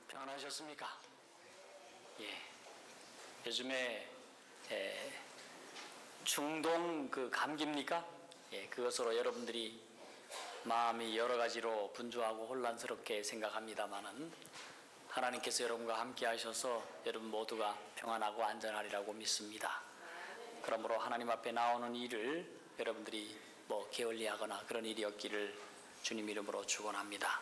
평안하셨습니까? 예. 요즘에 중동 그 감기입니까? 예, 그것으로 여러분들이 마음이 여러 가지로 분주하고 혼란스럽게 생각합니다마는 하나님께서 여러분과 함께 하셔서 여러분 모두가 평안하고 안전하리라고 믿습니다. 그러므로 하나님 앞에 나오는 일을 여러분들이 게을리하거나 그런 일이 없기를 주님 이름으로 축원합니다.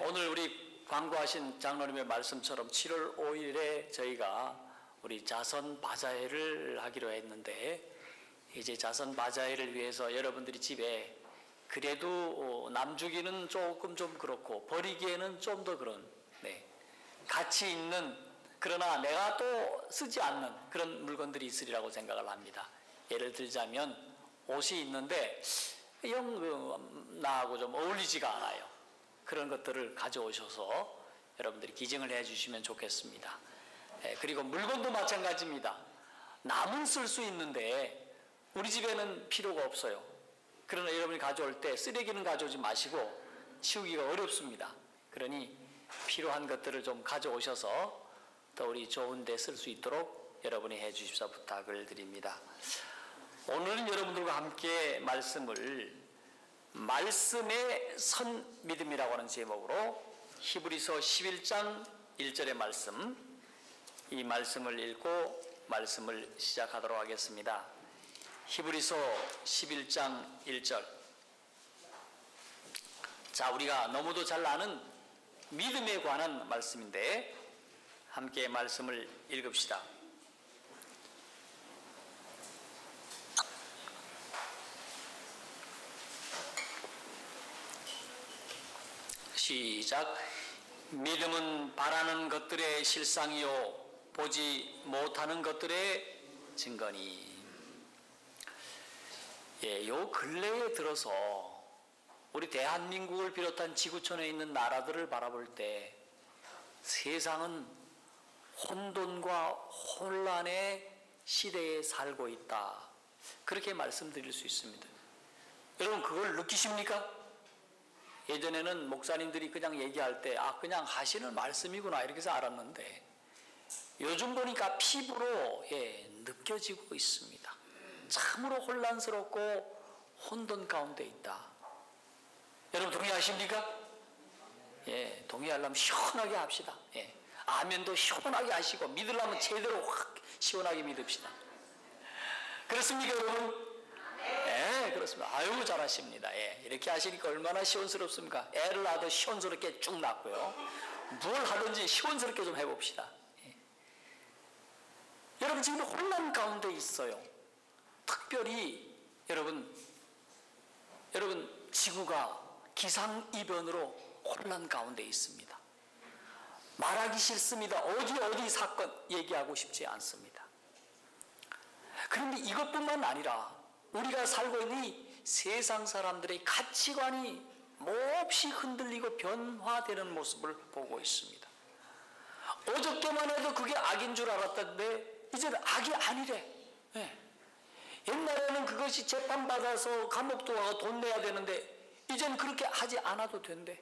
오늘 우리 광고하신 장로님의 말씀처럼 7월 5일에 저희가 우리 자선 바자회를 하기로 했는데, 이제 자선 바자회를 위해서 여러분들이 집에 그래도 남주기는 조금 좀 그렇고 버리기에는 좀 더 그런 가치 있는, 그러나 내가 또 쓰지 않는 그런 물건들이 있으리라고 생각을 합니다. 예를 들자면 옷이 있는데 영 나하고 좀 어울리지가 않아요. 그런 것들을 가져오셔서 여러분들이 기증을 해 주시면 좋겠습니다. 그리고 물건도 마찬가지입니다. 남은 쓸 수 있는데 우리 집에는 필요가 없어요. 그러나 여러분이 가져올 때 쓰레기는 가져오지 마시고 치우기가 어렵습니다. 그러니 필요한 것들을 좀 가져오셔서 더 우리 좋은 데 쓸 수 있도록 여러분이 해 주십사 부탁을 드립니다. 오늘은 여러분들과 함께 말씀의 선 믿음이라고 하는 제목으로 히브리서 11장 1절의 말씀, 이 말씀을 읽고 말씀을 시작하도록 하겠습니다. 히브리서 11장 1절. 자, 우리가 너무도 잘 아는 믿음에 관한 말씀인데 함께 말씀을 읽읍시다. 시작. 믿음은 바라는 것들의 실상이요 보지 못하는 것들의 증거니. 요 근래에 들어서 우리 대한민국을 비롯한 지구촌에 있는 나라들을 바라볼 때 세상은 혼돈과 혼란의 시대에 살고 있다, 그렇게 말씀드릴 수 있습니다. 여러분 그걸 느끼십니까? 예전에는 목사님들이 그냥 얘기할 때 그냥 하시는 말씀이구나 이렇게 해서 알았는데 요즘 보니까 피부로 느껴지고 있습니다. 참으로 혼란스럽고 혼돈 가운데 있다. 여러분 동의하십니까? 동의하려면 시원하게 합시다. 아멘도 시원하게 하시고 믿으려면 제대로 확 시원하게 믿읍시다. 그렇습니까 여러분? 그렇습니다. 아유 잘하십니다. 이렇게 하시니까 얼마나 시원스럽습니까? 애를 낳아도 시원스럽게 쭉 낳고요. 뭘 하든지 시원스럽게 좀 해봅시다. 여러분 지금 혼란 가운데 있어요. 특별히 여러분 지구가 기상이변으로 혼란 가운데 있습니다. 말하기 싫습니다. 어디 사건 얘기하고 싶지 않습니다. 그런데 이것뿐만 아니라 우리가 살고 있는 이 세상 사람들의 가치관이 몹시 흔들리고 변화되는 모습을 보고 있습니다. 어저께만 해도 그게 악인 줄 알았던데 이제는 악이 아니래. 옛날에는 그것이 재판받아서 감옥도 가고 돈 내야 되는데 이제는 그렇게 하지 않아도 된대.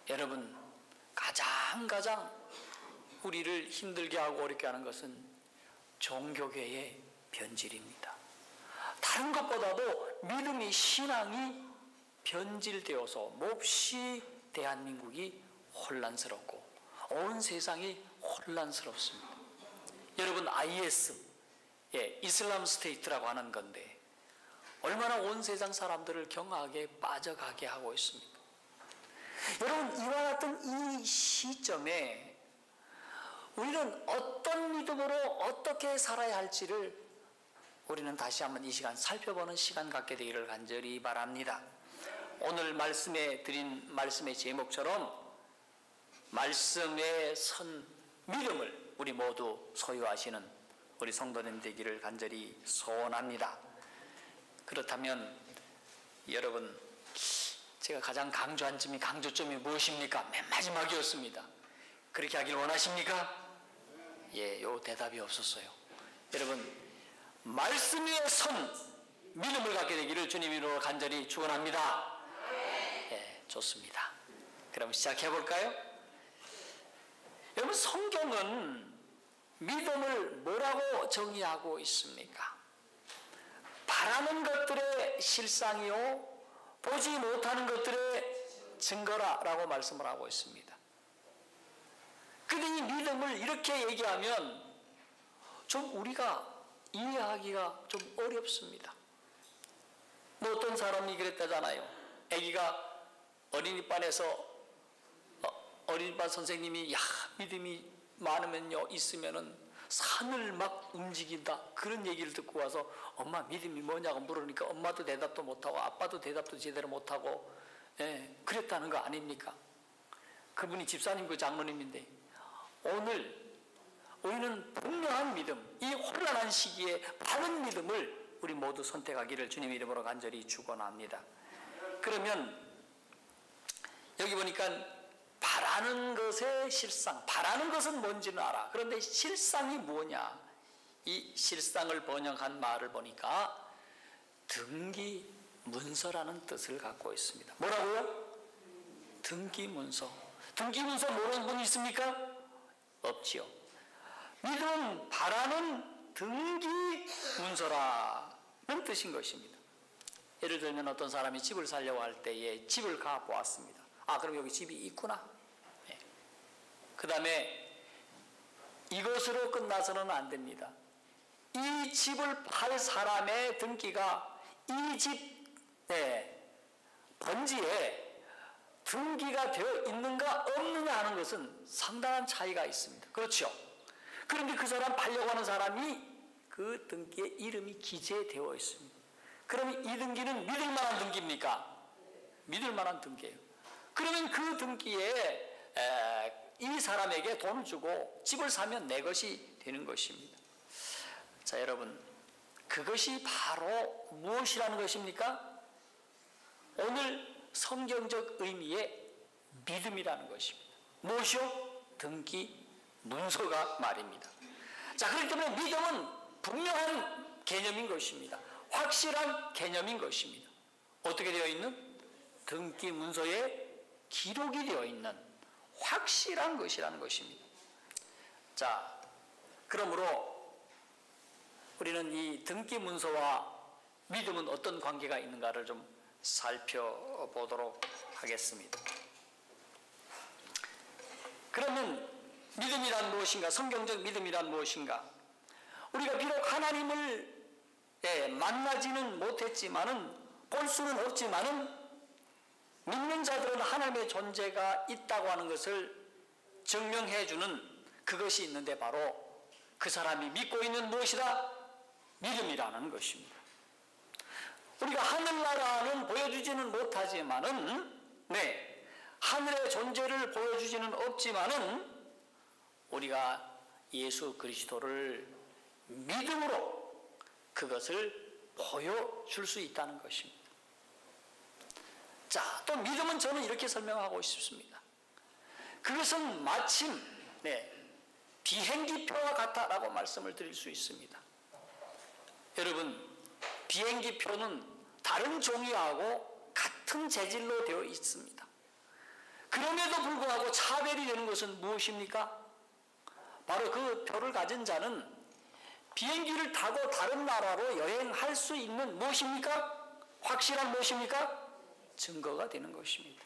여러분 가장 우리를 힘들게 하고 어렵게 하는 것은 종교계의 변질입니다. 다른 것보다도 믿음이, 신앙이 변질되어서 몹시 대한민국이 혼란스럽고 온 세상이 혼란스럽습니다. 여러분 IS, 이슬람 스테이트라고 하는 건데 얼마나 온 세상 사람들을 경악에 빠져가게 하고 있습니까? 여러분 이와 같은 이 시점에 우리는 어떤 믿음으로 어떻게 살아야 할지를 우리는 다시 한번 이 시간 살펴보는 시간 갖게 되기를 간절히 바랍니다. 오늘 말씀에 드린 말씀의 제목처럼 말씀의 선 믿음을 우리 모두 소유하시는 우리 성도님 되기를 간절히 소원합니다. 그렇다면 여러분 제가 가장 강조한 점이 강조점이 무엇입니까? 맨 마지막이었습니다. 그렇게 하길 원하십니까? 요 대답이 없었어요. 여러분 말씀의 선 믿음을 갖게 되기를 주님 이름으로 간절히 축원합니다. 좋습니다. 그럼 시작해 볼까요? 여러분, 성경은 믿음을 뭐라고 정의하고 있습니까? 바라는 것들의 실상이요 보지 못하는 것들의 증거라라고 말씀을 하고 있습니다. 근데 이 믿음을 이렇게 얘기하면 좀 우리가 이해하기가 좀 어렵습니다. 뭐 어떤 사람이 그랬다잖아요. 아기가 어린이반에서 어린이반 선생님이 야, 믿음이 많으면요, 있으면은 산을 막 움직인다, 그런 얘기를 듣고 와서 엄마 믿음이 뭐냐고 물으니까 엄마도 대답도 못하고 아빠도 대답도 제대로 못하고, 예, 그랬다는 거 아닙니까? 그분이 집사님고 장로님인데, 오늘 우리는 분명한 믿음, 이 혼란한 시기에 바른 믿음을 우리 모두 선택하기를 주님 이름으로 간절히 축원합니다. 그러면 여기 보니까 바라는 것의 실상, 바라는 것은 뭔지는 알아. 그런데 실상이 뭐냐? 이 실상을 번역한 말을 보니까 등기문서라는 뜻을 갖고 있습니다. 뭐라고요? 등기문서. 등기문서 모르는 분 있습니까? 없지요. 믿음은 바라는 등기문서라는 뜻인 것입니다. 예를 들면 어떤 사람이 집을 살려고 할 때에 집을 가 보았습니다. 아, 그럼 여기 집이 있구나. 네. 그 다음에 이것으로 끝나서는 안 됩니다. 이 집을 팔 사람의 등기가 이 집 번지에 등기가 되어 있는가 없느냐 하는 것은 상당한 차이가 있습니다. 그렇죠? 그런데 그 사람 팔려고 하는 사람이 그 등기에 이름이 기재되어 있습니다. 그러면 이 등기는 믿을 만한 등기입니까? 믿을 만한 등기예요. 그러면 그 등기에 이 사람에게 돈을 주고 집을 사면 내 것이 되는 것입니다. 자, 여러분, 그것이 바로 무엇이라는 것입니까? 오늘 성경적 의미의 믿음이라는 것입니다. 무엇이요? 등기 문서가 말입니다. 자, 그렇기 때문에 믿음은 분명한 개념인 것입니다. 확실한 개념인 것입니다. 어떻게 되어 있는? 등기 문서에 기록이 되어 있는 확실한 것이라는 것입니다. 자, 그러므로 우리는 이 등기 문서와 믿음은 어떤 관계가 있는가를 좀 살펴보도록 하겠습니다. 그러면 믿음이란 무엇인가? 성경적 믿음이란 무엇인가? 우리가 비록 하나님을 만나지는 못했지만은, 볼 수는 없지만은, 믿는 자들은 하나님의 존재가 있다고 하는 것을 증명해주는 그것이 있는데, 바로 그 사람이 믿고 있는 무엇이다? 믿음이라는 것입니다. 우리가 하늘나라는 보여주지는 못하지만은, 하늘의 존재를 보여주지는 없지만은, 우리가 예수 그리스도를 믿음으로 그것을 보여줄 수 있다는 것입니다. 자, 또 믿음은 저는 이렇게 설명하고 싶습니다. 그것은 마침 비행기표와 같다라고 말씀을 드릴 수 있습니다. 여러분, 비행기표는 다른 종이하고 같은 재질로 되어 있습니다. 그럼에도 불구하고 차별이 되는 것은 무엇입니까? 바로 그 표를 가진 자는 비행기를 타고 다른 나라로 여행할 수 있는 무엇입니까? 확실한 무엇입니까? 증거가 되는 것입니다.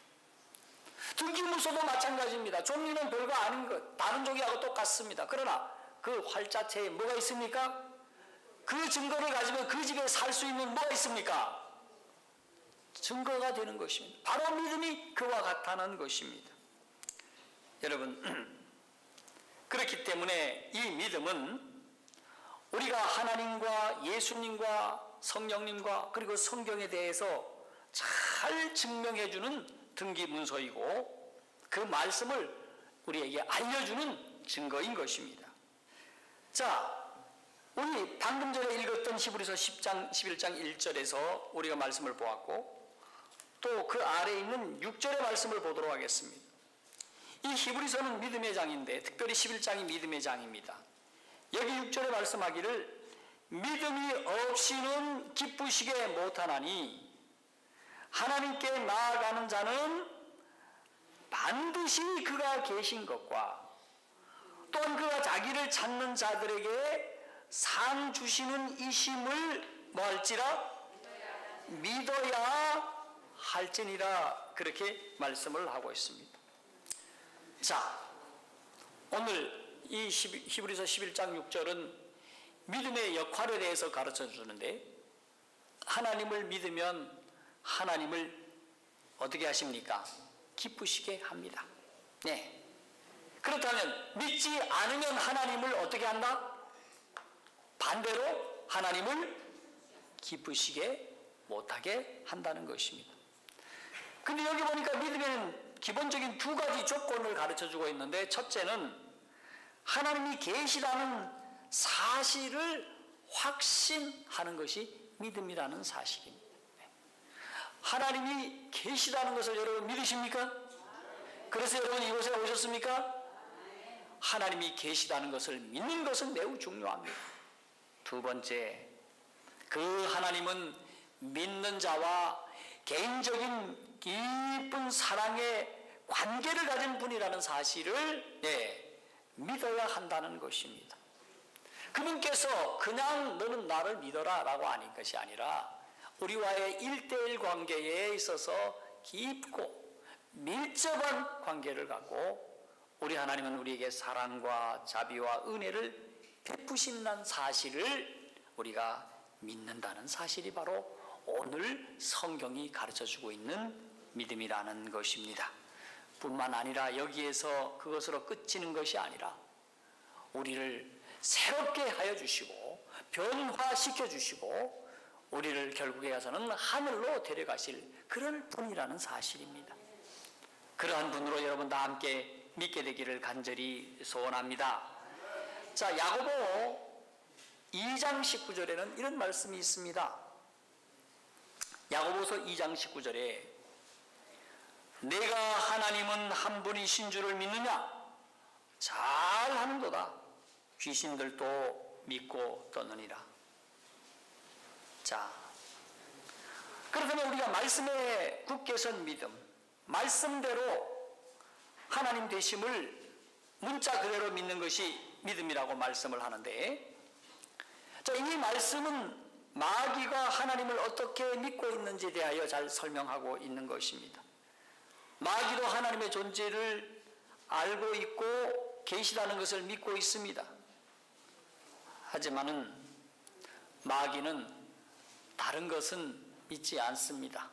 등기문서도 마찬가지입니다. 종이는 별거 아닌 것, 다른 종이하고 똑같습니다. 그러나 그 활자체에 뭐가 있습니까? 그 증거를 가지면 그 집에 살 수 있는 뭐가 있습니까? 증거가 되는 것입니다. 바로 믿음이 그와 같다는 것입니다. 여러분, 그렇기 때문에 이 믿음은 우리가 하나님과 예수님과 성령님과 그리고 성경에 대해서 잘 증명해주는 등기문서이고, 그 말씀을 우리에게 알려주는 증거인 것입니다. 자, 우리 방금 전에 읽었던 히브리서 10장 11장 1절에서 우리가 말씀을 보았고, 또 그 아래에 있는 6절의 말씀을 보도록 하겠습니다. 이 히브리서는 믿음의 장인데 특별히 11장이 믿음의 장입니다. 여기 6절에 말씀하기를 믿음이 없이는 기쁘시게 못하나니 하나님께 나아가는 자는 반드시 그가 계신 것과 또한 그가 자기를 찾는 자들에게 상 주시는 이심을 뭐할지라? 믿어야 할지니라. 그렇게 말씀을 하고 있습니다. 자, 오늘 이 히브리서 11장 6절은 믿음의 역할에 대해서 가르쳐 주는데, 하나님을 믿으면 하나님을 어떻게 하십니까? 기쁘시게 합니다. 네. 그렇다면 믿지 않으면 하나님을 어떻게 한다? 반대로 하나님을 기쁘시게 못하게 한다는 것입니다. 근데 여기 보니까 믿음에는 기본적인 두 가지 조건을 가르쳐 주고 있는데, 첫째는 하나님이 계시다는 사실을 확신하는 것이 믿음이라는 사실입니다. 하나님이 계시다는 것을 여러분 믿으십니까? 그래서 여러분 이곳에 오셨습니까? 하나님이 계시다는 것을 믿는 것은 매우 중요합니다. 두 번째, 그 하나님은 믿는 자와 개인적인 깊은 사랑의 관계를 가진 분이라는 사실을 믿어야 한다는 것입니다. 그분께서 그냥 너는 나를 믿어라 라고 하는 것이 아니라 우리와의 1:1 관계에 있어서 깊고 밀접한 관계를 갖고, 우리 하나님은 우리에게 사랑과 자비와 은혜를 베푸신다는 사실을 우리가 믿는다는 사실이 바로 오늘 성경이 가르쳐주고 있는 믿음이라는 것입니다. 뿐만 아니라 여기에서 그것으로 끝이는 것이 아니라 우리를 새롭게 하여 주시고 변화시켜 주시고 우리를 결국에 가서는 하늘로 데려가실 그런 분이라는 사실입니다. 그러한 분으로 여러분 다 함께 믿게 되기를 간절히 소원합니다. 자, 야고보 2장 19절에는 이런 말씀이 있습니다. 야고보서 2장 19절에 내가 하나님은 한 분이신 줄을 믿느냐? 잘하는도다. 귀신들도 믿고 떠느니라. 자, 그렇다면 우리가 말씀에 굳게 선 믿음, 말씀대로 하나님 되심을 문자 그대로 믿는 것이 믿음이라고 말씀을 하는데, 자, 이 말씀은 마귀가 하나님을 어떻게 믿고 있는지에 대하여 잘 설명하고 있는 것입니다. 마귀도 하나님의 존재를 알고 있고 계시다는 것을 믿고 있습니다. 하지만은 마귀는 다른 것은 믿지 않습니다.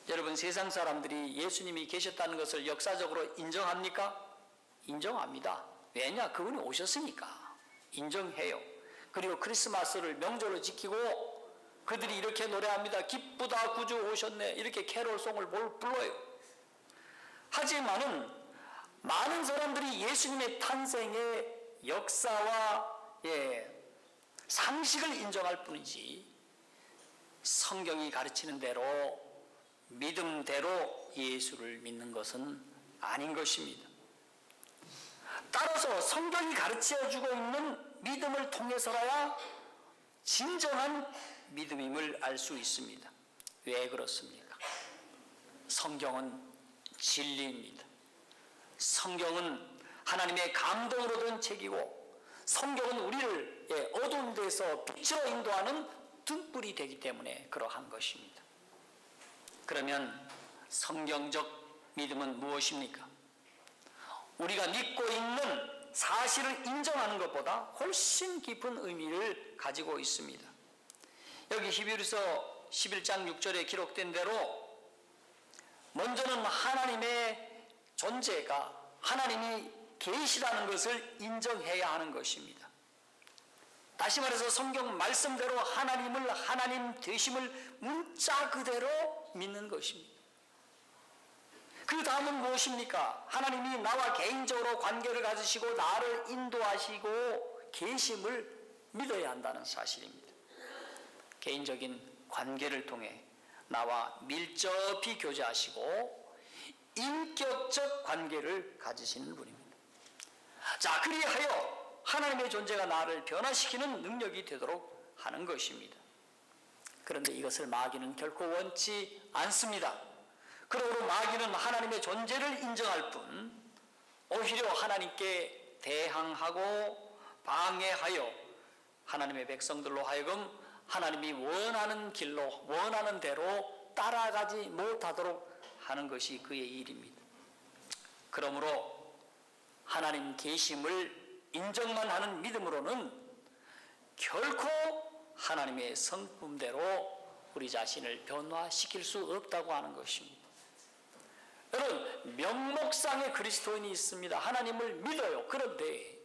여러분, 세상 사람들이 예수님이 계셨다는 것을 역사적으로 인정합니까? 인정합니다. 왜냐? 그분이 오셨으니까 인정해요. 그리고 크리스마스를 명절로 지키고 그들이 이렇게 노래합니다. 기쁘다 구주 오셨네, 이렇게 캐롤송을 불러요. 하지만은 많은 사람들이 예수님의 탄생의 역사와 상식을 인정할 뿐이지 성경이 가르치는 대로 믿음대로 예수를 믿는 것은 아닌 것입니다. 따라서 성경이 가르쳐주고 있는 믿음을 통해서라야 진정한 믿음임을 알 수 있습니다. 왜 그렇습니까? 성경은 진리입니다. 성경은 하나님의 감동으로 된 책이고, 성경은 우리를 어두운 데서 빛으로 인도하는 등불이 되기 때문에 그러한 것입니다. 그러면 성경적 믿음은 무엇입니까? 우리가 믿고 있는 사실을 인정하는 것보다 훨씬 깊은 의미를 가지고 있습니다. 여기 히브리서 11장 6절에 기록된 대로 먼저는 하나님의 존재가, 하나님이 계시다는 것을 인정해야 하는 것입니다. 다시 말해서 성경 말씀대로 하나님을, 하나님 되심을 문자 그대로 믿는 것입니다. 그 다음은 무엇입니까? 하나님이 나와 개인적으로 관계를 가지시고 나를 인도하시고 계심을 믿어야 한다는 사실입니다. 개인적인 관계를 통해 나와 밀접히 교제하시고 인격적 관계를 가지시는 분입니다. 자, 그리하여 하나님의 존재가 나를 변화시키는 능력이 되도록 하는 것입니다. 그런데 이것을 마귀는 결코 원치 않습니다. 그러므로 마귀는 하나님의 존재를 인정할 뿐 오히려 하나님께 대항하고 방해하여 하나님의 백성들로 하여금 하나님이 원하는 길로 원하는 대로 따라가지 못하도록 하는 것이 그의 일입니다. 그러므로 하나님 계심을 인정만 하는 믿음으로는 결코 하나님의 성품대로 우리 자신을 변화시킬 수 없다고 하는 것입니다. 여러분, 명목상의 그리스도인이 있습니다. 하나님을 믿어요. 그런데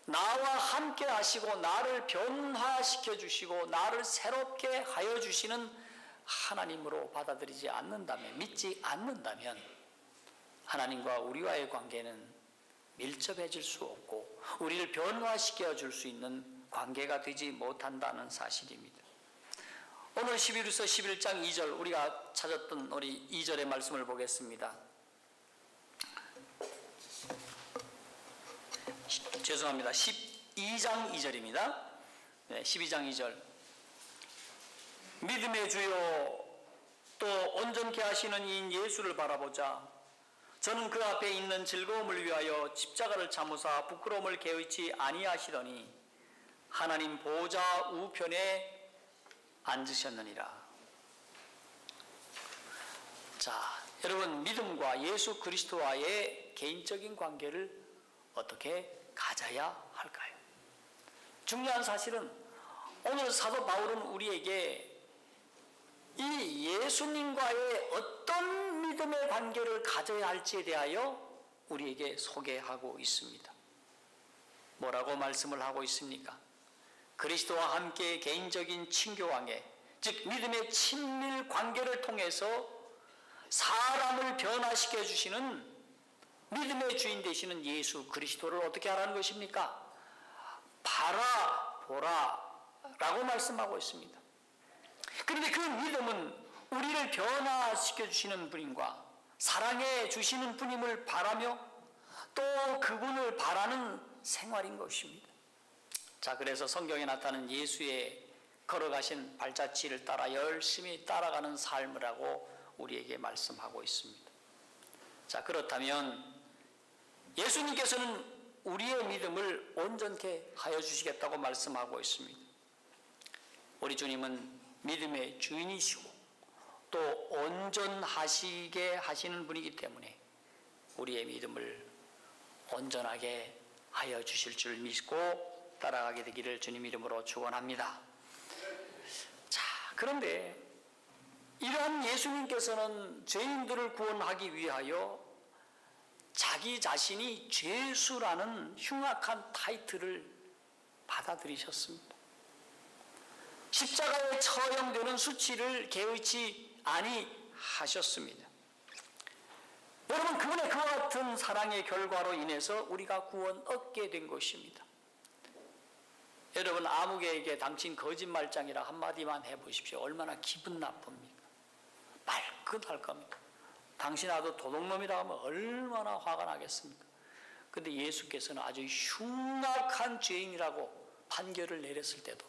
나와 함께 하시고 나를 변화시켜 주시고 나를 새롭게 하여 주시는 하나님으로 받아들이지 않는다면, 믿지 않는다면 하나님과 우리와의 관계는 밀접해질 수 없고 우리를 변화시켜 줄 수 있는 관계가 되지 못한다는 사실입니다. 오늘 11서 11장 2절 우리가 찾았던 우리 2절의 말씀을 보겠습니다. 죄송합니다. 12장 2절입니다. 네, 12장 2절. 믿음의 주요 또 온전케 하시는 이인 예수를 바라보자. 저는 그 앞에 있는 즐거움을 위하여 십자가를 참으사 부끄러움을 개의치 아니하시더니 하나님 보좌 우편에 앉으셨느니라. 자, 여러분, 믿음과 예수 그리스도와의 개인적인 관계를 어떻게 가져야 할까요? 중요한 사실은 오늘 사도 바울은 우리에게 이 예수님과의 어떤 믿음의 관계를 가져야 할지에 대하여 우리에게 소개하고 있습니다. 뭐라고 말씀을 하고 있습니까? 그리스도와 함께 개인적인 친교관계, 즉 믿음의 친밀 관계를 통해서 사람을 변화시켜 주시는 믿음의 주인 되시는 예수 그리스도를 어떻게 하라는 것입니까? 바라보라 라고 말씀하고 있습니다. 그런데 그 믿음은 우리를 변화시켜 주시는 분임과 사랑해 주시는 분임을 바라며 또 그분을 바라는 생활인 것입니다. 자, 그래서 성경에 나타나는 예수의 걸어가신 발자취를 따라 열심히 따라가는 삶을 하고 우리에게 말씀하고 있습니다. 자, 그렇다면 예수님께서는 우리의 믿음을 온전케 하여 주시겠다고 말씀하고 있습니다. 우리 주님은 믿음의 주인이시고 또 온전하시게 하시는 분이기 때문에 우리의 믿음을 온전하게 하여 주실 줄 믿고 따라가게 되기를 주님 이름으로 축원합니다. 자, 그런데 이러한 예수님께서는 죄인들을 구원하기 위하여 자기 자신이 죄수라는 흉악한 타이틀을 받아들이셨습니다. 십자가에 처형되는 수치를 개의치 아니하셨습니다. 여러분, 그분의 그와 같은 사랑의 결과로 인해서 우리가 구원 얻게 된 것입니다. 여러분, 아무개에게 당신 거짓말장이라 한마디만 해보십시오. 얼마나 기분 나쁩니까? 말끝할 겁니다. 당신 아도 도둑놈이라 하면 얼마나 화가 나겠습니까? 그런데 예수께서는 아주 흉악한 죄인이라고 판결을 내렸을 때도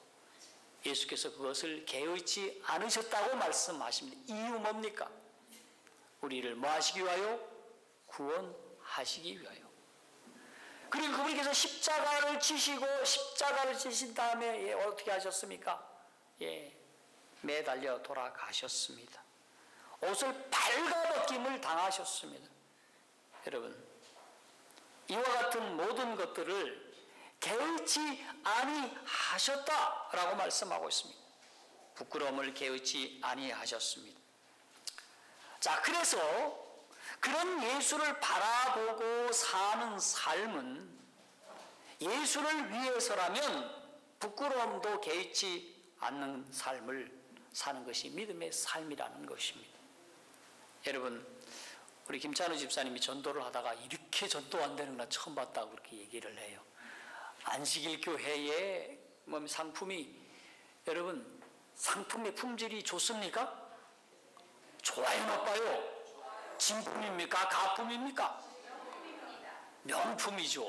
예수께서 그것을 개의치 않으셨다고 말씀하십니다. 이유 뭡니까? 우리를 뭐 하시기 위하여? 구원하시기 위하여. 그리고 그분께서 십자가를 지시고 십자가를 지신 다음에 어떻게 하셨습니까? 매달려 돌아가셨습니다. 옷을 발가벗김을 당하셨습니다. 여러분, 이와 같은 모든 것들을 개의치 아니하셨다라고 말씀하고 있습니다. 부끄러움을 개의치 아니하셨습니다. 자, 그래서 그런 예수를 바라보고 사는 삶은 예수를 위해서라면 부끄러움도 개의치 않는 삶을 사는 것이 믿음의 삶이라는 것입니다. 여러분, 우리 김찬우 집사님이 전도를 하다가 이렇게 전도 안 되는구나 처음 봤다고 그렇게 얘기를 해요. 안식일 교회의 상품이, 여러분, 상품의 품질이 좋습니까? 좋아요, 나빠요? 진품입니까? 가품입니까? 명품이죠.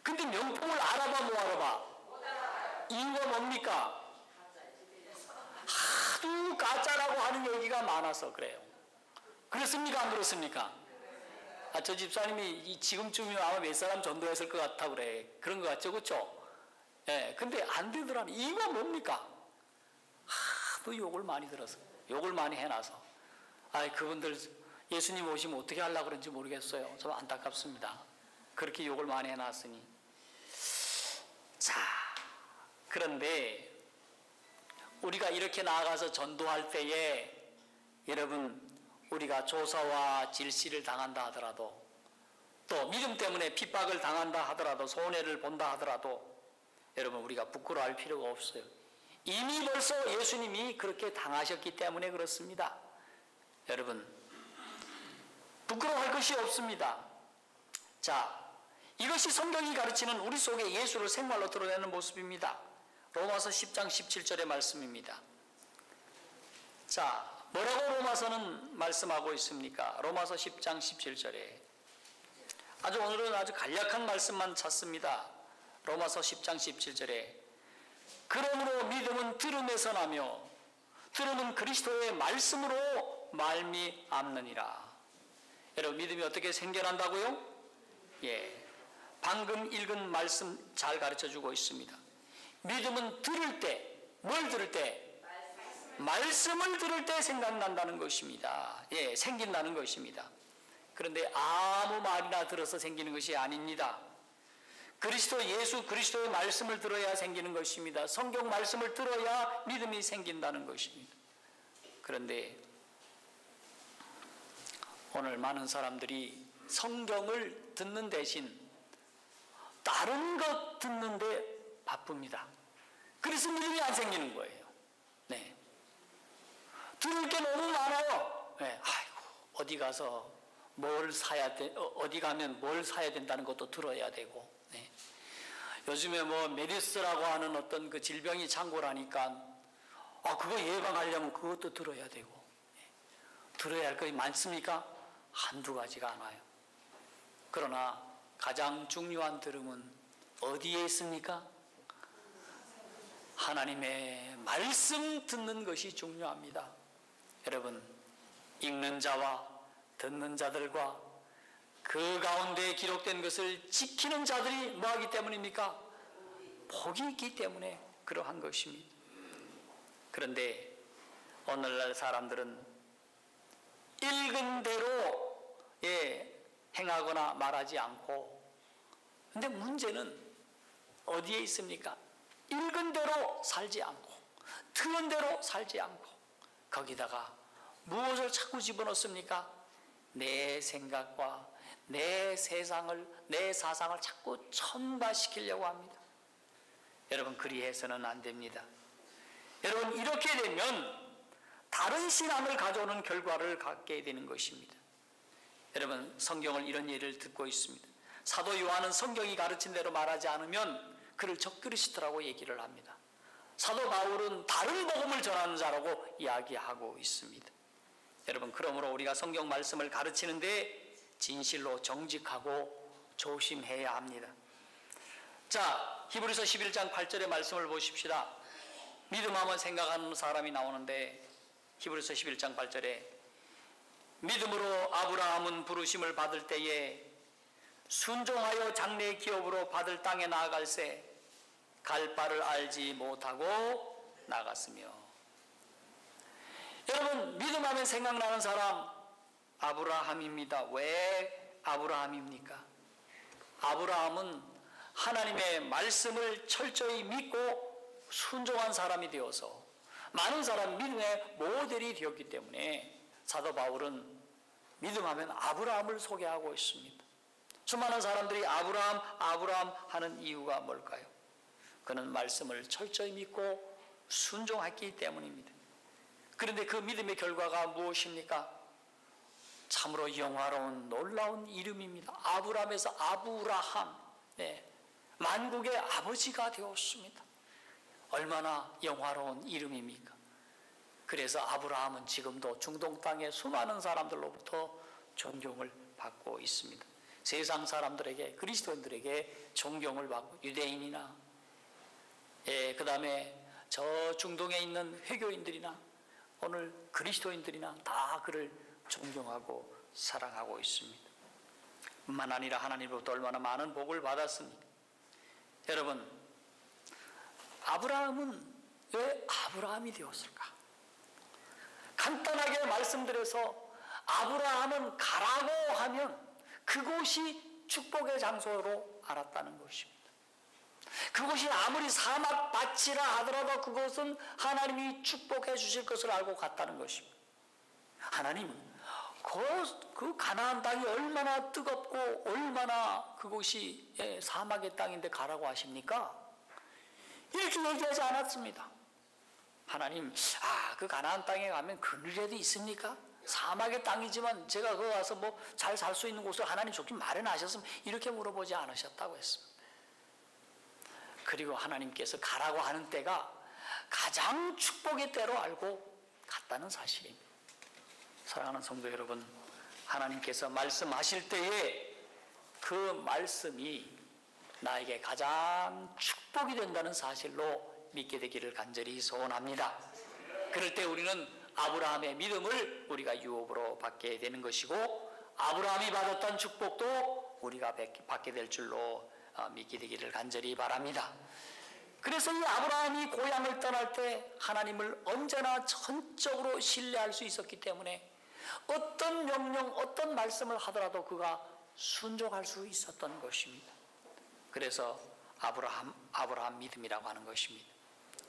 근데 명품을 알아봐, 못 알아봐? 이유가 뭡니까? 하도 가짜라고 하는 얘기가 많아서 그래요. 그렇습니까? 안 그렇습니까? 저 집사님이 지금쯤이면 아마 몇 사람 전도했을 것 같아 그래. 그런 것 같죠, 그렇죠? 예, 근데 안 되더라면 이거 뭡니까? 하도 욕을 많이 들어서, 욕을 많이 해놔서, 그분들 예수님 오시면 어떻게 하려고 그런지 모르겠어요. 좀 안타깝습니다. 그렇게 욕을 많이 해놨으니. 자, 그런데 우리가 이렇게 나아가서 전도할 때에 여러분, 우리가 조사와 질시를 당한다 하더라도, 또 믿음 때문에 핍박을 당한다 하더라도, 손해를 본다 하더라도 여러분, 우리가 부끄러워할 필요가 없어요. 이미 벌써 예수님이 그렇게 당하셨기 때문에 그렇습니다. 여러분, 부끄러워할 것이 없습니다. 자, 이것이 성경이 가르치는 우리 속에 예수를 생활로 드러내는 모습입니다. 로마서 10장 17절의 말씀입니다. 자, 뭐라고 로마서는 말씀하고 있습니까? 로마서 10장 17절에 오늘은 아주 간략한 말씀만 찾습니다. 로마서 10장 17절에 그러므로 믿음은 들음에서 나며 들음은 그리스도의 말씀으로 말미암느니라. 여러분, 믿음이 어떻게 생겨난다고요? 예, 방금 읽은 말씀 잘 가르쳐주고 있습니다. 믿음은 들을 때, 뭘 들을 때? 말씀을 들을 때 생각난다는 것입니다. 예, 생긴다는 것입니다. 그런데 아무 말이나 들어서 생기는 것이 아닙니다. 그리스도 예수 그리스도의 말씀을 들어야 생기는 것입니다. 성경 말씀을 들어야 믿음이 생긴다는 것입니다. 그런데 오늘 많은 사람들이 성경을 듣는 대신 다른 것 듣는데 바쁩니다. 그래서 믿음이 안 생기는 거예요. 네. 들을 게 너무 많아요. 네. 어디 가서 뭘 사야 돼, 어디 가면 뭘 사야 된다는 것도 들어야 되고, 네. 요즘에 메르스라고 하는 어떤 그 질병이 창궐하니까, 그거 예방하려면 그것도 들어야 되고, 네. 들어야 할 것이 많습니까? 한두 가지가 않아요. 그러나 가장 중요한 들음은 어디에 있습니까? 하나님의 말씀 듣는 것이 중요합니다. 여러분, 읽는 자와 듣는 자들과 그 가운데 기록된 것을 지키는 자들이 뭐하기 때문입니까? 복이 있기 때문에 그러한 것입니다. 그런데 오늘날 사람들은 읽은 대로 행하거나 말하지 않고, 근데 문제는 어디에 있습니까? 읽은 대로 살지 않고 들은 대로 살지 않고 거기다가 무엇을 자꾸 집어넣습니까? 내 생각과 내 세상을, 내 사상을 자꾸 첨가시키려고 합니다. 여러분, 그리해서는 안 됩니다. 여러분, 이렇게 되면 다른 신앙을 가져오는 결과를 갖게 되는 것입니다. 여러분, 성경을 이런 예를 듣고 있습니다. 사도 요한은 성경이 가르친 대로 말하지 않으면 그를 적그리스도라고 얘기를 합니다. 사도 바울은 다른 복음을 전하는 자라고 이야기하고 있습니다. 여러분, 그러므로 우리가 성경 말씀을 가르치는데 진실로 정직하고 조심해야 합니다. 자, 히브리서 11장 8절의 말씀을 보십시다. 믿음하면 생각하는 사람이 나오는데 히브리서 11장 8절에 믿음으로 아브라함은 부르심을 받을 때에 순종하여 장래 기업으로 받을 땅에 나아갈새 갈 바를 알지 못하고 나갔으며. 여러분, 믿음하면 생각나는 사람 아브라함입니다. 왜 아브라함입니까? 아브라함은 하나님의 말씀을 철저히 믿고 순종한 사람이 되어서 많은 사람 믿음의 모델이 되었기 때문에 사도 바울은 믿음하면 아브라함을 소개하고 있습니다. 수많은 사람들이 아브라함, 아브라함 하는 이유가 뭘까요? 그는 말씀을 철저히 믿고 순종했기 때문입니다. 그런데 그 믿음의 결과가 무엇입니까? 참으로 영화로운 놀라운 이름입니다. 아브라함에서 아브라함, 만국의 아버지가 되었습니다. 얼마나 영화로운 이름입니까? 그래서 아브라함은 지금도 중동 땅의 수많은 사람들로부터 존경을 받고 있습니다. 세상 사람들에게, 그리스도인들에게 존경을 받고, 유대인이나 그 다음에 저 중동에 있는 회교인들이나 오늘 그리스도인들이나 다 그를 존경하고 사랑하고 있습니다. 뿐만 아니라 하나님으로부터 얼마나 많은 복을 받았습니까? 여러분, 아브라함은 왜 아브라함이 되었을까? 간단하게 말씀드려서 아브라함은 가라고 하면 그곳이 축복의 장소로 알았다는 것입니다. 그곳이 아무리 사막밭이라 하더라도 그곳은 하나님이 축복해 주실 것을 알고 갔다는 것입니다. 하나님은 그 가나안 땅이 얼마나 뜨겁고 얼마나 그곳이 사막의 땅인데 가라고 하십니까? 이렇게 얘기하지 않았습니다. 하나님, 그 가나안 땅에 가면 그늘에도 있습니까? 사막의 땅이지만 제가 거기 가서 뭐 잘 살 수 있는 곳을 하나님 좋게 마련하셨으면 이렇게 물어보지 않으셨다고 했습니다. 그리고 하나님께서 가라고 하는 때가 가장 축복의 때로 알고 갔다는 사실입니다. 사랑하는 성도 여러분, 하나님께서 말씀하실 때에 그 말씀이 나에게 가장 축복이 된다는 사실로 믿게 되기를 간절히 소원합니다. 그럴 때 우리는 아브라함의 믿음을 우리가 유업으로 받게 되는 것이고, 아브라함이 받았던 축복도 우리가 받게 될 줄로 믿게 되기를 간절히 바랍니다. 그래서 이 아브라함이 고향을 떠날 때 하나님을 언제나 전적으로 신뢰할 수 있었기 때문에 어떤 명령, 어떤 말씀을 하더라도 그가 순종할 수 있었던 것입니다. 그래서 아브라함 믿음이라고 하는 것입니다.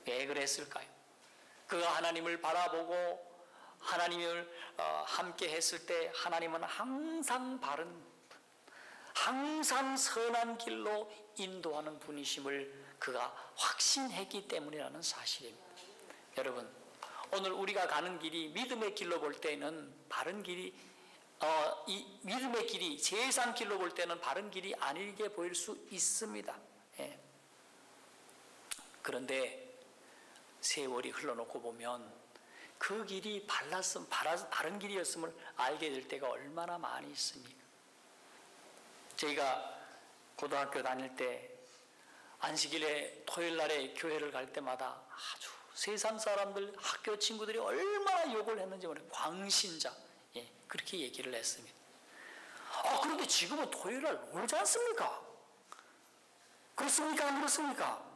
왜 그랬을까요? 그가 하나님을 바라보고 하나님을 함께 했을 때 하나님은 항상 항상 선한 길로 인도하는 분이심을 그가 확신했기 때문이라는 사실입니다. 여러분, 오늘 우리가 가는 길이 믿음의 길로 볼 때는 바른 길이 이 믿음의 길이 세상 길로 볼 때는 바른 길이 아니게 보일 수 있습니다. 그런데 세월이 흘러놓고 보면 그 길이 바른 길이었음을 알게 될 때가 얼마나 많이 있습니까? 저희가 고등학교 다닐 때 안식일에 토요일 날에 교회를 갈 때마다 아주 세상 사람들, 학교 친구들이 얼마나 욕을 했는지 모르겠어요. 광신자, 그렇게 얘기를 했습니다. 그런데 지금은 토요일 날 놀지 않습니까? 그렇습니까? 안 그렇습니까?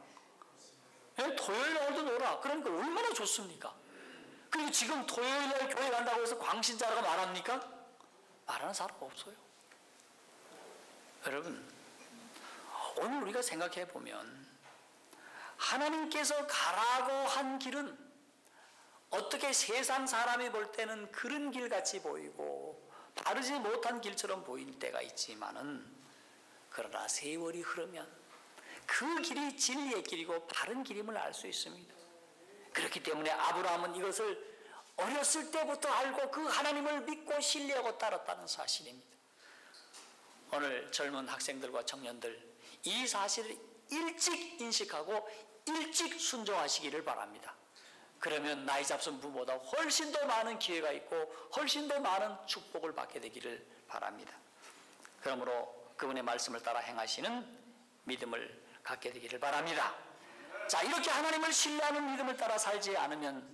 토요일 날도 놀아. 그러니까 얼마나 좋습니까? 그리고 지금 토요일 날 교회 간다고 해서 광신자라고 말합니까? 말하는 사람 없어요. 여러분, 오늘 우리가 생각해 보면 하나님께서 가라고 한 길은 어떻게 세상 사람이 볼 때는 그런 길같이 보이고 바르지 못한 길처럼 보일 때가 있지만은, 그러나 세월이 흐르면 그 길이 진리의 길이고 바른 길임을 알 수 있습니다. 그렇기 때문에 아브라함은 이것을 어렸을 때부터 알고 그 하나님을 믿고 신뢰하고 따랐다는 사실입니다. 오늘 젊은 학생들과 청년들, 이 사실을 일찍 인식하고 일찍 순종하시기를 바랍니다. 그러면 나이 잡순 부모보다 훨씬 더 많은 기회가 있고 훨씬 더 많은 축복을 받게 되기를 바랍니다. 그러므로 그분의 말씀을 따라 행하시는 믿음을 갖게 되기를 바랍니다. 자, 이렇게 하나님을 신뢰하는 믿음을 따라 살지 않으면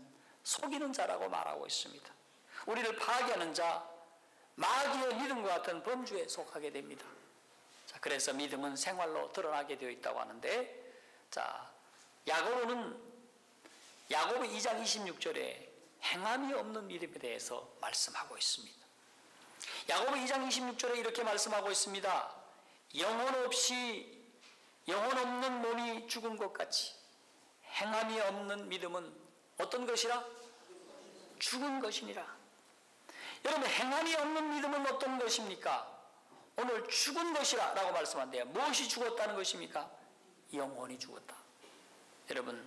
속이는 자라고 말하고 있습니다. 우리를 파괴하는 자, 마귀의 믿음과 같은 범주에 속하게 됩니다. 자, 그래서 믿음은 생활로 드러나게 되어 있다고 하는데, 자, 야고보 2장 26절에 행함이 없는 믿음에 대해서 말씀하고 있습니다. 야고보 2장 26절에 이렇게 말씀하고 있습니다. 영혼 없는 몸이 죽은 것 같이 행함이 없는 믿음은 어떤 것이라? 죽은 것이니라. 여러분, 행함이 없는 믿음은 어떤 것입니까? 오늘 죽은 것이라 라고 말씀한대요. 무엇이 죽었다는 것입니까? 영혼이 죽었다. 여러분,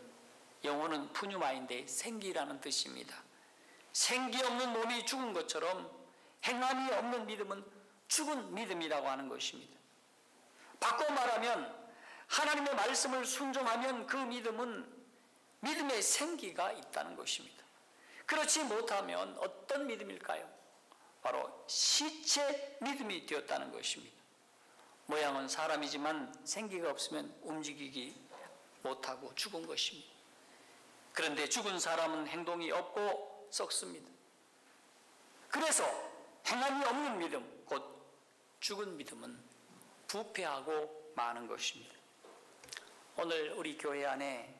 영혼은 푸뉴마인데 생기라는 뜻입니다. 생기 없는 몸이 죽은 것처럼 행함이 없는 믿음은 죽은 믿음이라고 하는 것입니다. 바꿔 말하면 하나님의 말씀을 순종하면 그 믿음은 믿음의 생기가 있다는 것입니다. 그렇지 못하면 어떤 믿음일까요? 바로 시체 믿음이 되었다는 것입니다. 모양은 사람이지만 생기가 없으면 움직이기 못하고 죽은 것입니다. 그런데 죽은 사람은 행동이 없고 썩습니다. 그래서 행함이 없는 믿음, 곧 죽은 믿음은 부패하고 마는 것입니다. 오늘 우리 교회 안에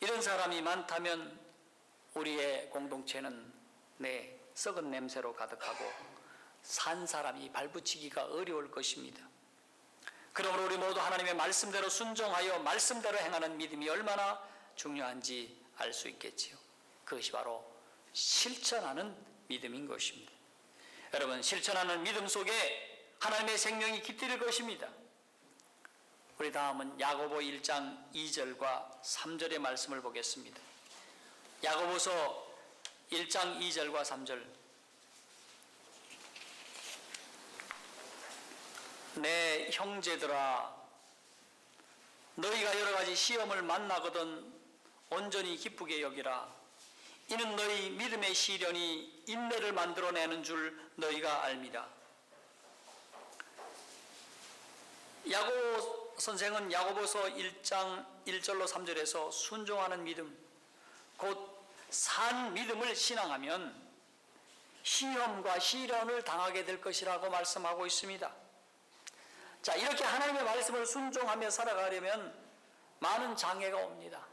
이런 사람이 많다면 우리의 공동체는 썩은 냄새로 가득하고 산 사람이 발붙이기가 어려울 것입니다. 그러므로 우리 모두 하나님의 말씀대로 순종하여 말씀대로 행하는 믿음이 얼마나 중요한지 알 수 있겠지요. 그것이 바로 실천하는 믿음인 것입니다. 여러분, 실천하는 믿음 속에 하나님의 생명이 깃들 것입니다. 우리 다음은 야고보 1장 2절과 3절의 말씀을 보겠습니다. 야고보서 1장 2절과 3절. 내 형제들아, 너희가 여러 가지 시험을 만나거든 온전히 기쁘게 여기라. 이는 너희 믿음의 시련이 인내를 만들어내는 줄 너희가 알미라. 야고보 선생은 야고보서 1장 1절로 3절에서 순종하는 믿음, 곧 산 믿음을 신앙하면 시험과 시련을 당하게 될 것이라고 말씀하고 있습니다. 자, 이렇게 하나님의 말씀을 순종하며 살아가려면 많은 장애가 옵니다.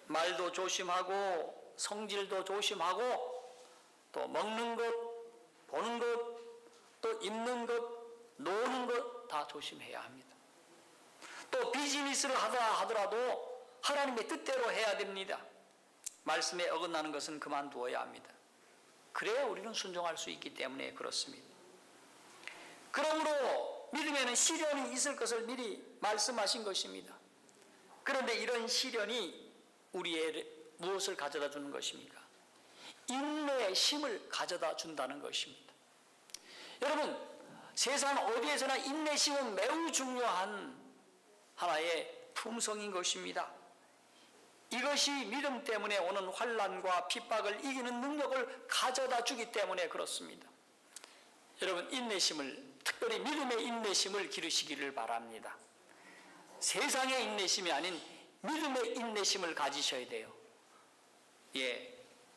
말도 조심하고 성질도 조심하고 또 먹는 것, 보는 것, 또 입는 것, 노는 것 다 조심해야 합니다. 또 비즈니스를 하더라도 하나님의 뜻대로 해야 됩니다. 말씀에 어긋나는 것은 그만두어야 합니다. 그래야 우리는 순종할 수 있기 때문에 그렇습니다. 그러므로 믿음에는 시련이 있을 것을 미리 말씀하신 것입니다. 그런데 이런 시련이 우리의 무엇을 가져다 주는 것입니까? 인내의 힘을 가져다 준다는 것입니다. 여러분, 세상 어디에서나 인내심은 매우 중요한 하나의 품성인 것입니다. 이것이 믿음 때문에 오는 환난과 핍박을 이기는 능력을 가져다 주기 때문에 그렇습니다. 여러분, 인내심을, 특별히 믿음의 인내심을 기르시기를 바랍니다. 세상의 인내심이 아닌 믿음의 인내심을 가지셔야 돼요.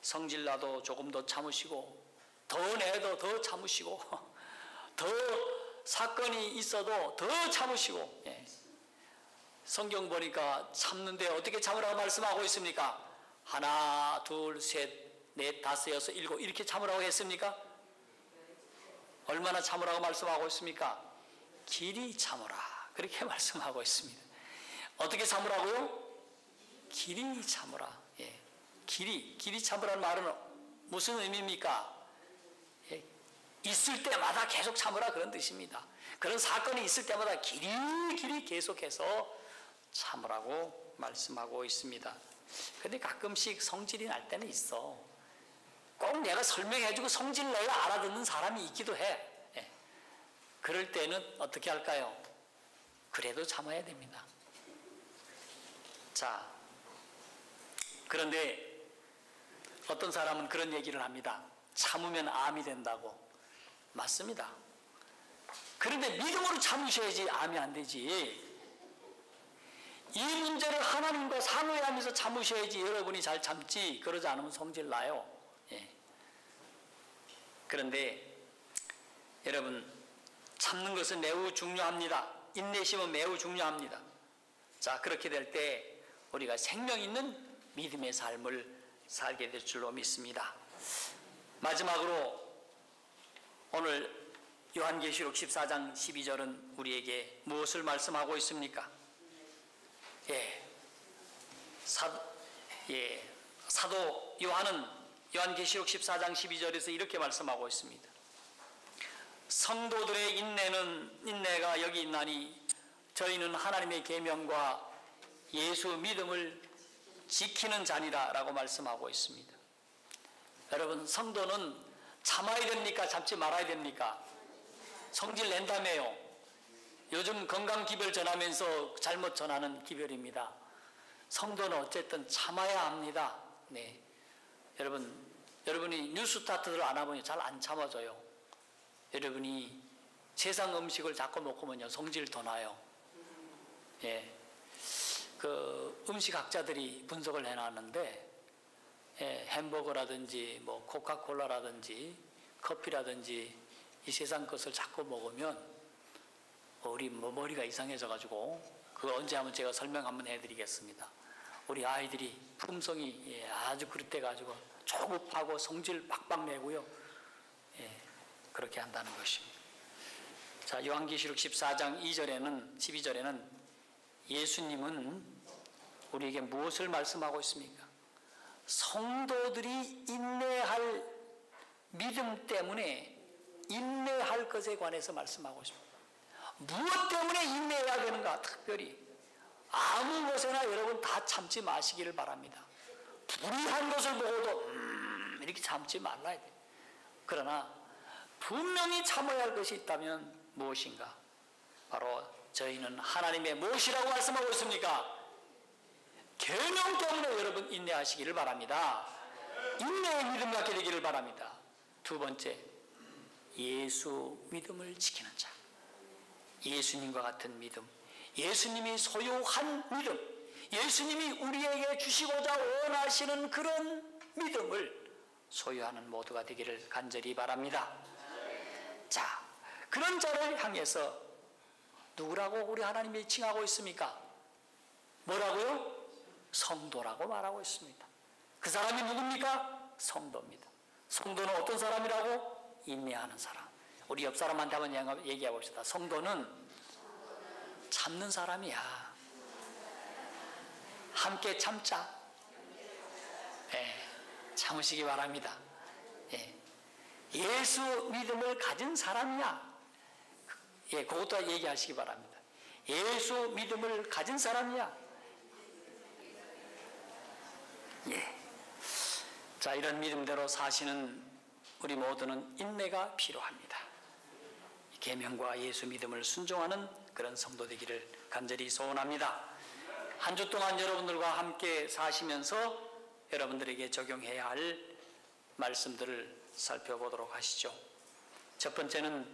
성질나도 조금 더 참으시고, 더 내도 더 참으시고, 더 사건이 있어도 더 참으시고. 성경 보니까 참는데 어떻게 참으라고 말씀하고 있습니까? 하나, 둘, 셋, 넷, 다섯, 여섯, 일곱 이렇게 참으라고 했습니까? 얼마나 참으라고 말씀하고 있습니까? 길이 참으라 그렇게 말씀하고 있습니다. 어떻게 참으라고요? 길이 참으라. 길이 참으라는 말은 무슨 의미입니까? 있을 때마다 계속 참으라 그런 뜻입니다. 그런 사건이 있을 때마다 길이 계속해서 참으라고 말씀하고 있습니다. 근데 가끔씩 성질이 날 때는 있어. 꼭 내가 설명해주고 성질 내야 알아듣는 사람이 있기도 해. 그럴 때는 어떻게 할까요? 그래도 참아야 됩니다. 자, 그런데 어떤 사람은 그런 얘기를 합니다. 참으면 암이 된다고. 맞습니다. 그런데 믿음으로 참으셔야지 암이 안 되지. 이 문제를 하나님과 상의하면서 참으셔야지 여러분이 잘 참지. 그러지 않으면 성질 나요. 그런데 여러분, 참는 것은 매우 중요합니다. 인내심은 매우 중요합니다. 자, 그렇게 될 때 우리가 생명 있는 믿음의 삶을 살게 될 줄로 믿습니다. 마지막으로 오늘 요한계시록 14장 12절은 우리에게 무엇을 말씀하고 있습니까? 사도 요한은 요한계시록 14장 12절에서 이렇게 말씀하고 있습니다. 성도들의 인내가 여기 있나니 저희는 하나님의 계명과 예수 믿음을 지키는 자니라 라고 말씀하고 있습니다. 여러분, 성도는 참아야 됩니까? 참지 말아야 됩니까? 성질 낸다며요. 요즘 건강기별 전하면서 잘못 전하는 기별입니다. 성도는 어쨌든 참아야 합니다. 여러분이 뉴스타트를 안 하면 잘 안 참아져요. 여러분이 세상 음식을 자꾸 먹으면요, 성질 더 나요. 그 음식학자들이 분석을 해놨는데, 햄버거라든지 뭐 코카콜라라든지 커피라든지 이 세상 것을 자꾸 먹으면 우리 머리가 이상해져 가지고, 그거 언제 한번 제가 설명 한번 해드리겠습니다. 우리 아이들이 품성이 아주 그릇돼 가지고 조급하고 성질 빡빡 내고요, 그렇게 한다는 것입니다. 자, 요한계시록 14장 12절에는 예수님은 우리에게 무엇을 말씀하고 있습니까? 성도들이 인내할 믿음 때문에 인내할 것에 관해서 말씀하고 있습니다. 무엇 때문에 인내해야 되는가? 특별히 아무 것에나 여러분 다 참지 마시기를 바랍니다. 불의한 것을 보고도 이렇게 참지 말아야 돼요. 그러나 분명히 참아야 할 것이 있다면 무엇인가? 바로 저희는 하나님의 무엇이라고 말씀하고 있습니까? 계명 때문에 여러분 인내하시기를 바랍니다. 인내의 믿음 갖게 되기를 바랍니다. 두 번째, 예수 믿음을 지키는 자. 예수님과 같은 믿음, 예수님이 소유한 믿음, 예수님이 우리에게 주시고자 원하시는 그런 믿음을 소유하는 모두가 되기를 간절히 바랍니다. 자, 그런 자를 향해서 누구라고 우리 하나님이 칭하고 있습니까? 뭐라고요? 성도라고 말하고 있습니다. 그 사람이 누굽니까? 성도입니다. 성도는 어떤 사람이라고? 인내하는 사람. 우리 옆 사람한테 한번 얘기해 봅시다. 성도는 참는 사람이야. 함께 참자. 참으시기 바랍니다. 예수 믿음을 가진 사람이야. 그것도 얘기하시기 바랍니다. 예수 믿음을 가진 사람이야. 자, 이런 믿음대로 사시는 우리 모두는 인내가 필요합니다. 계명과 예수 믿음을 순종하는 그런 성도 되기를 간절히 소원합니다. 한 주 동안 여러분들과 함께 사시면서 여러분들에게 적용해야 할 말씀들을 살펴보도록 하시죠. 첫 번째는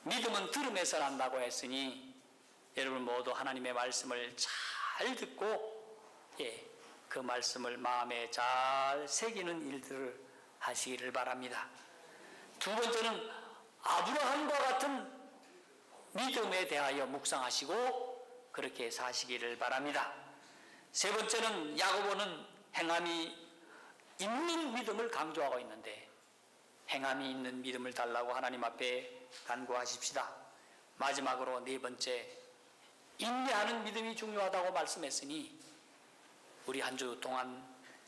믿음은 들음에서 난다고 했으니 여러분 모두 하나님의 말씀을 잘 듣고 그 말씀을 마음에 잘 새기는 일들을 하시기를 바랍니다. 두 번째는 아브라함과 같은 믿음에 대하여 묵상하시고 그렇게 사시기를 바랍니다. 세 번째는 야고보는 행함이 있는 믿음을 강조하고 있는데 행함이 있는 믿음을 달라고 하나님 앞에 간구하십시다. 마지막으로 네 번째, 인내하는 믿음이 중요하다고 말씀했으니 우리 한 주 동안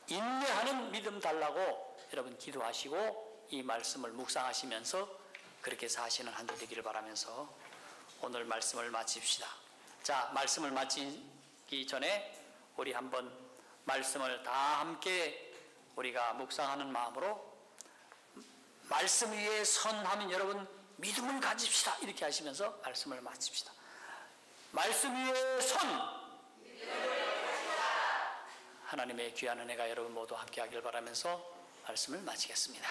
인내하는 믿음 달라고 여러분 기도하시고 이 말씀을 묵상하시면서 그렇게 사시는 한 주 되기를 바라면서 오늘 말씀을 마칩시다. 자, 말씀을 마치기 전에 우리 한번 말씀을 다 함께 우리가 묵상하는 마음으로 말씀 위에 선하면 여러분 믿음을 가집시다 이렇게 하시면서 말씀을 마칩시다. 말씀 위에 선! 하나님의 귀한 은혜가 여러분 모두 함께 하길 바라면서 말씀을 마치겠습니다.